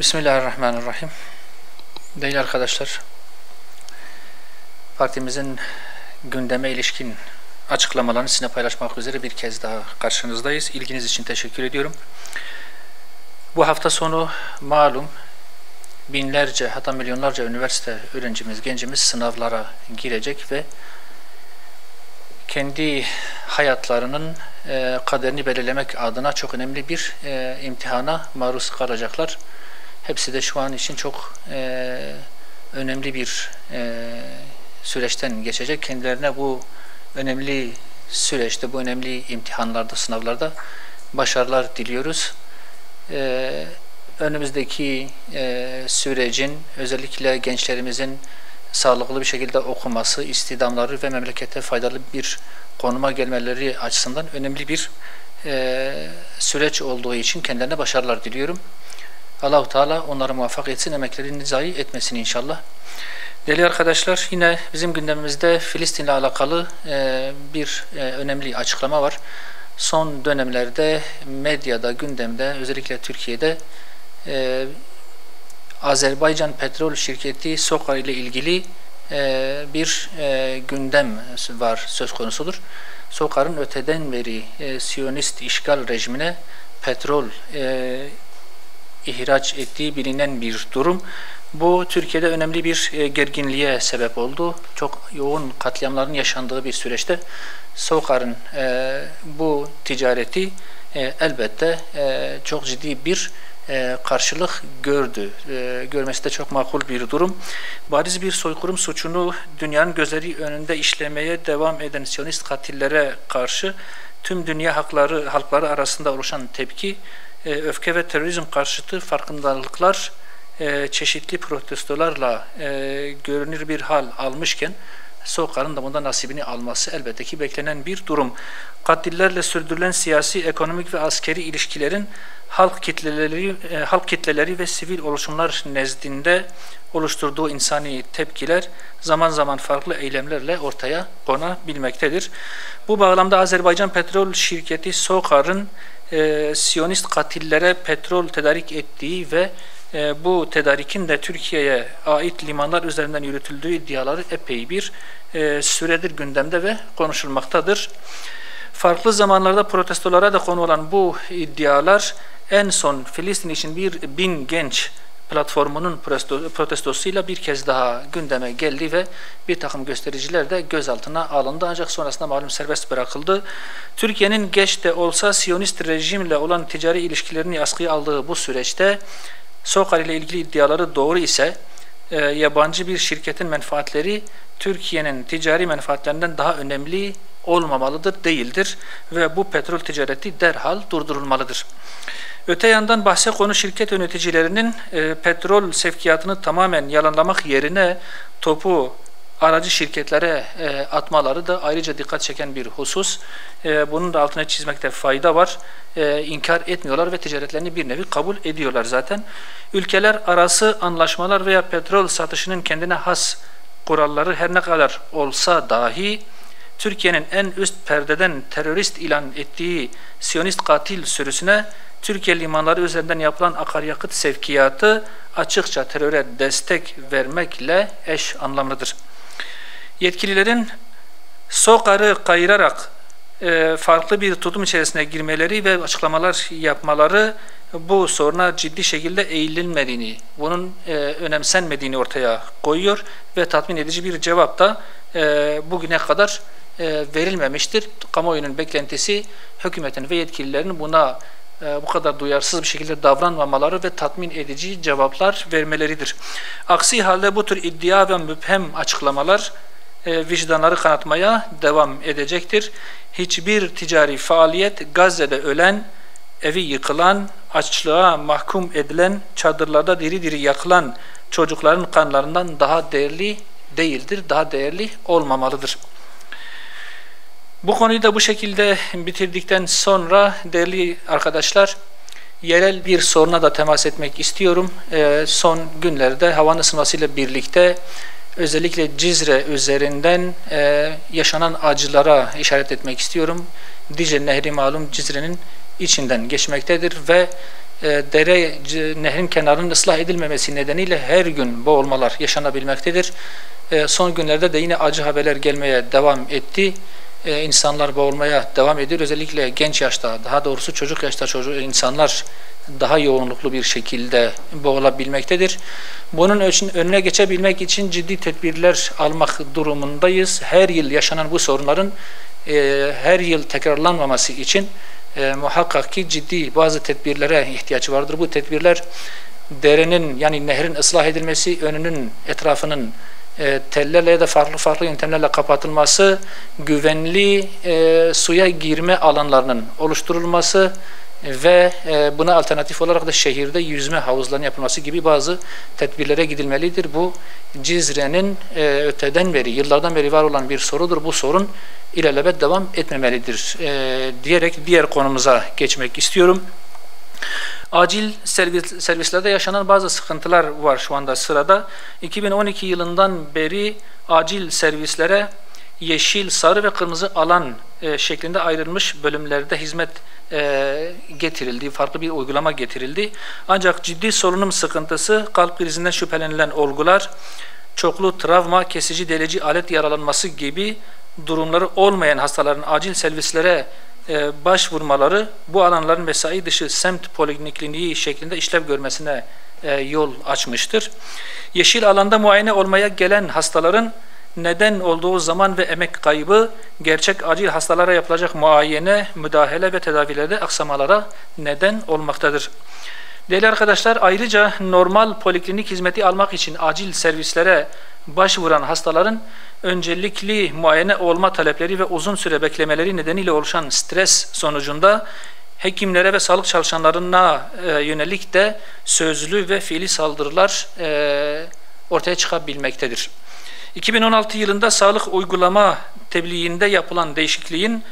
Bismillahirrahmanirrahim. Değerli arkadaşlar, partimizin gündeme ilişkin açıklamalarını sizinle paylaşmak üzere bir kez daha karşınızdayız. İlginiz için teşekkür ediyorum. Bu hafta sonu malum binlerce hatta milyonlarca üniversite öğrencimiz, gencimiz sınavlara girecek ve kendi hayatlarının kaderini belirlemek adına çok önemli bir imtihana maruz kalacaklar. Hepsi de şu an için çok önemli bir süreçten geçecek. Kendilerine bu önemli süreçte, bu önemli imtihanlarda, sınavlarda başarılar diliyoruz. Önümüzdeki sürecin özellikle gençlerimizin sağlıklı bir şekilde okuması, istihdamları ve memlekete faydalı bir konuma gelmeleri açısından önemli bir süreç olduğu için kendilerine başarılar diliyorum. Allah-u Teala onları muvaffak etsin, emeklerini zayi etmesin inşallah. Değerli arkadaşlar, yine bizim gündemimizde Filistin'le alakalı bir önemli açıklama var. Son dönemlerde medyada, gündemde, özellikle Türkiye'de Azerbaycan Petrol Şirketi SOKAR ile ilgili bir gündem var, söz konusudur. SOKAR'ın öteden beri Siyonist işgal rejimine petrol ihraç ettiği bilinen bir durum. Bu Türkiye'de önemli bir gerginliğe sebep oldu. Çok yoğun katliamların yaşandığı bir süreçte SOKAR'ın bu ticareti elbette çok ciddi bir karşılık gördü. Görmesi de çok makul bir durum. Bariz bir soykırım suçunu dünyanın gözleri önünde işlemeye devam eden Siyonist katillere karşı tüm dünya halkları arasında oluşan tepki, öfke ve terörizm karşıtı farkındalıklar çeşitli protestolarla görünür bir hal almışken SOKAR'ın da bunda nasibini alması elbette ki beklenen bir durum. Katillerle sürdürülen siyasi, ekonomik ve askeri ilişkilerin halk kitleleri ve sivil oluşumlar nezdinde oluşturduğu insani tepkiler zaman zaman farklı eylemlerle ortaya konabilmektedir. Bu bağlamda Azerbaycan Petrol Şirketi SOKAR'ın Siyonist katillere petrol tedarik ettiği ve bu tedarikin de Türkiye'ye ait limanlar üzerinden yürütüldüğü iddiaları epey bir süredir gündemde ve konuşulmaktadır. Farklı zamanlarda protestolara da konu olan bu iddialar en son Filistin için bir bin genç platformunun protestosuyla bir kez daha gündeme geldi ve bir takım göstericiler de gözaltına alındı ancak sonrasında malum serbest bırakıldı. Türkiye'nin geç de olsa Siyonist rejimle olan ticari ilişkilerini askıya aldığı bu süreçte SOKAR ile ilgili iddiaları doğru ise yabancı bir şirketin menfaatleri Türkiye'nin ticari menfaatlerinden daha önemli olmamalıdır, değildir ve bu petrol ticareti derhal durdurulmalıdır. Öte yandan bahse konu şirket yöneticilerinin petrol sevkiyatını tamamen yalanlamak yerine topu aracı şirketlere atmaları da ayrıca dikkat çeken bir husus. Bunun da altına çizmekte fayda var. İnkar etmiyorlar ve ticaretlerini bir nevi kabul ediyorlar zaten. Ülkeler arası anlaşmalar veya petrol satışının kendine has kuralları her ne kadar olsa dahi Türkiye'nin en üst perdeden terörist ilan ettiği Siyonist katil sürüsüne Türkiye limanları üzerinden yapılan akaryakıt sevkiyatı açıkça teröre destek vermekle eş anlamlıdır. Yetkililerin SOKAR'ı kayırarak farklı bir tutum içerisine girmeleri ve açıklamalar yapmaları bu soruna ciddi şekilde eğilinmediğini, bunun önemsenmediğini ortaya koyuyor ve tatmin edici bir cevap da bugüne kadar verilmemiştir. Kamuoyunun beklentisi hükümetin ve yetkililerin buna bu kadar duyarsız bir şekilde davranmamaları ve tatmin edici cevaplar vermeleridir. Aksi halde bu tür iddia ve müphem açıklamalar vicdanları kanatmaya devam edecektir. Hiçbir ticari faaliyet Gazze'de ölen, evi yıkılan, açlığa mahkum edilen, çadırlarda diri diri yakılan çocukların kanlarından daha değerli değildir, daha değerli olmamalıdır. Bu konuyu da bu şekilde bitirdikten sonra değerli arkadaşlar, yerel bir soruna da temas etmek istiyorum. Son günlerde havanın ısınmasıyla birlikte özellikle Cizre üzerinden yaşanan acılara işaret etmek istiyorum. Dicle Nehri malum Cizre'nin içinden geçmektedir ve nehrin kenarının ıslah edilmemesi nedeniyle her gün boğulmalar yaşanabilmektedir. Son günlerde de yine acı haberler gelmeye devam etti. İnsanlar boğulmaya devam ediyor. Özellikle genç yaşta, daha doğrusu çocuk yaşta insanlar daha yoğunluklu bir şekilde boğulabilmektedir. Bunun önüne geçebilmek için ciddi tedbirler almak durumundayız. Her yıl yaşanan bu sorunların her yıl tekrarlanmaması için muhakkak ki ciddi bazı tedbirlere ihtiyaç vardır. Bu tedbirler derenin, yani nehrin ıslah edilmesi, önünün, etrafının tellerle ya da farklı yöntemlerle kapatılması, güvenli suya girme alanlarının oluşturulması ve buna alternatif olarak da şehirde yüzme havuzlarının yapılması gibi bazı tedbirlere gidilmelidir. Bu Cizre'nin öteden beri, yıllardan beri var olan bir sorudur. Bu sorun ilelebet devam etmemelidir diyerek diğer konumuza geçmek istiyorum. Acil servislerde yaşanan bazı sıkıntılar var şu anda sırada. 2012 yılından beri acil servislere yeşil, sarı ve kırmızı alan şeklinde ayrılmış bölümlerde hizmet getirildi, farklı bir uygulama getirildi. Ancak ciddi solunum sıkıntısı, kalp krizinden şüphelenilen olgular, çoklu travma, kesici delici alet yaralanması gibi durumları olmayan hastaların acil servislere başvurmaları bu alanların mesai dışı semt polikliniği şeklinde işlev görmesine yol açmıştır. Yeşil alanda muayene olmaya gelen hastaların neden olduğu zaman ve emek kaybı, gerçek acil hastalara yapılacak muayene, müdahale ve tedavilerde aksamalara neden olmaktadır. Değerli arkadaşlar, ayrıca normal poliklinik hizmeti almak için acil servislere başvuran hastaların öncelikli muayene olma talepleri ve uzun süre beklemeleri nedeniyle oluşan stres sonucunda hekimlere ve sağlık çalışanlarına yönelik de sözlü ve fiili saldırılar ortaya çıkabilmektedir. 2016 yılında sağlık uygulama tebliğinde yapılan değişikliğin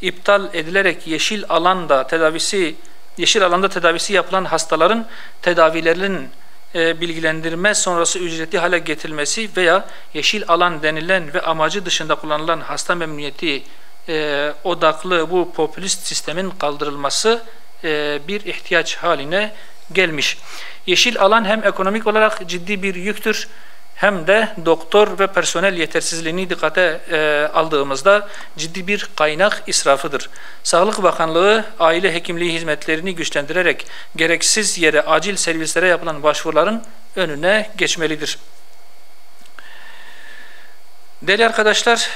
iptal edilerek yeşil alanda tedavisi yapılan hastaların tedavilerinin bilgilendirme sonrası ücretli hale getirilmesi veya yeşil alan denilen ve amacı dışında kullanılan hasta memnuniyeti odaklı bu popülist sistemin kaldırılması bir ihtiyaç haline gelmiş. Yeşil alan hem ekonomik olarak ciddi bir yüktür, hem de doktor ve personel yetersizliğini dikkate aldığımızda ciddi bir kaynak israfıdır. Sağlık Bakanlığı aile hekimliği hizmetlerini güçlendirerek gereksiz yere acil servislere yapılan başvuruların önüne geçmelidir. Değerli arkadaşlar,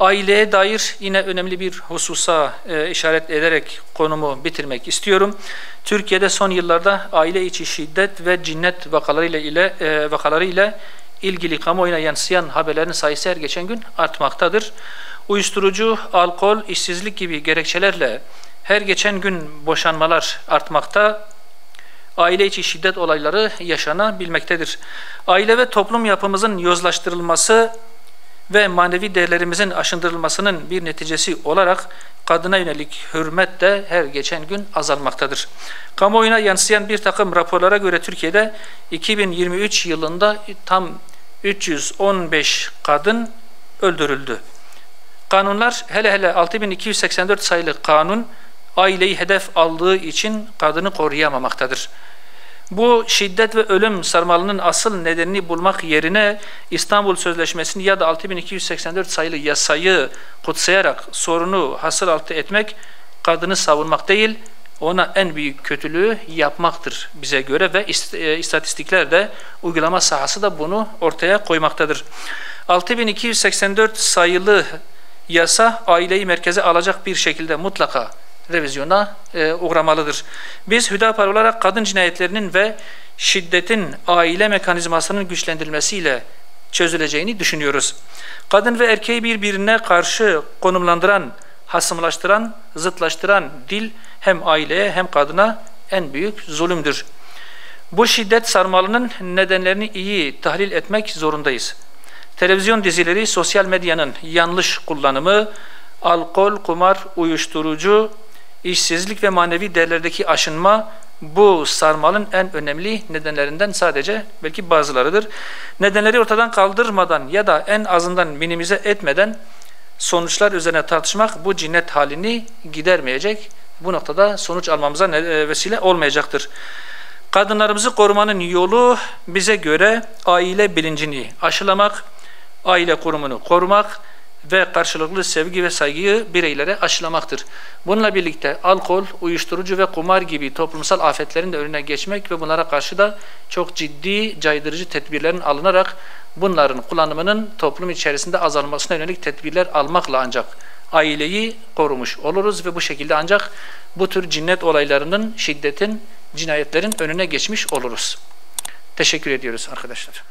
aileye dair yine önemli bir hususa işaret ederek konumu bitirmek istiyorum. Türkiye'de son yıllarda aile içi şiddet ve cinnet vakaları ile ilgili kamuoyuna yansıyan haberlerin sayısı her geçen gün artmaktadır. Uyuşturucu, alkol, işsizlik gibi gerekçelerle her geçen gün boşanmalar artmakta, aile içi şiddet olayları yaşanabilmektedir. Aile ve toplum yapımızın yozlaştırılması ve manevi değerlerimizin aşındırılmasının bir neticesi olarak kadına yönelik hürmet de her geçen gün azalmaktadır. Kamuoyuna yansıyan bir takım raporlara göre Türkiye'de 2023 yılında tam 315 kadın öldürüldü. Kanunlar, hele 6284 sayılı kanun aileyi hedef aldığı için kadını koruyamamaktadır. Bu şiddet ve ölüm sarmalının asıl nedenini bulmak yerine İstanbul Sözleşmesi'ni ya da 6284 sayılı yasayı kutsayarak sorunu hasır altı etmek, kadını savunmak değil, ona en büyük kötülüğü yapmaktır bize göre ve istatistikler de, uygulama sahası da bunu ortaya koymaktadır. 6284 sayılı yasa aileyi merkeze alacak bir şekilde mutlaka revizyona uğramalıdır. Biz Hüdapar olarak kadın cinayetlerinin ve şiddetin aile mekanizmasının güçlendirilmesiyle çözüleceğini düşünüyoruz. Kadın ve erkeği birbirine karşı konumlandıran, hasımlaştıran, zıtlaştıran dil hem aileye hem kadına en büyük zulümdür. Bu şiddet sarmalının nedenlerini iyi tahlil etmek zorundayız. Televizyon dizileri, sosyal medyanın yanlış kullanımı, alkol, kumar, uyuşturucu, işsizlik ve manevi değerlerdeki aşınma bu sarmalın en önemli nedenlerinden sadece belki bazılarıdır. Nedenleri ortadan kaldırmadan ya da en azından minimize etmeden sonuçlar üzerine tartışmak bu cinnet halini gidermeyecek bu noktada sonuç almamıza vesile olmayacaktır. Kadınlarımızı korumanın yolu bize göre aile bilincini aşılamak, aile kurumunu korumak ve karşılıklı sevgi ve saygıyı bireylere aşılamaktır. Bununla birlikte alkol, uyuşturucu ve kumar gibi toplumsal afetlerin de önüne geçmek ve bunlara karşı da çok ciddi caydırıcı tedbirlerin alınarak bunların kullanımının toplum içerisinde azalmasına yönelik tedbirler almakla ancak aileyi korumuş oluruz ve bu şekilde ancak bu tür cinnet olaylarının, şiddetin, cinayetlerin önüne geçmiş oluruz. Teşekkür ediyoruz arkadaşlar.